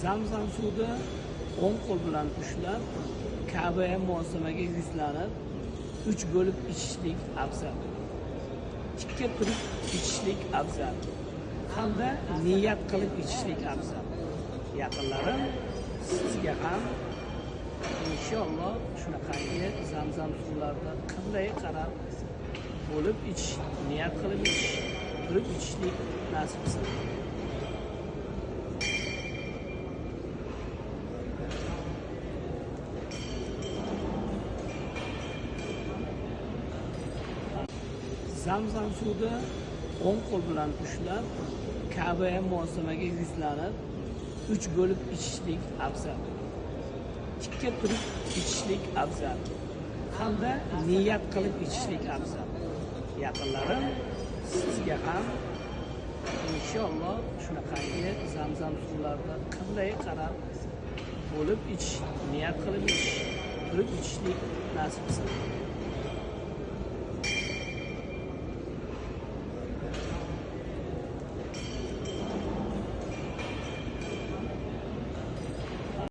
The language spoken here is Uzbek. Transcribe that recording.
Zamzam suvida o'ng qo'l bilan ushlab, Ka'baga muossamaga yuzlanib, 3 bo'lib ichishlik afzal. Tikka turib ichishlik afzal. Hamda niyat qilib ichishlik afzal. Yaqinlarim, sizga ham inshaalloh shunaqangi zamzam suvlarida qanday qarab bo'lib ichish, niyat qilib ichish, turib ichishlik nasib qilsin. Zamzam suvida o'ng qo'l bilan ushlab, Ka'baga muossamaga yuzlanib, 3 bo'lib ichishlik afzal. Tikka turib ichishlik afzal. Hamda niyat qilib ichishlik afzal. Yaqinlarim, sizga ham inshaalloh shunaqangi zamzam suvlarida qanday qarab bo'lib ichish, niyat qilib ichish, turib ichishlik nasib qilsin.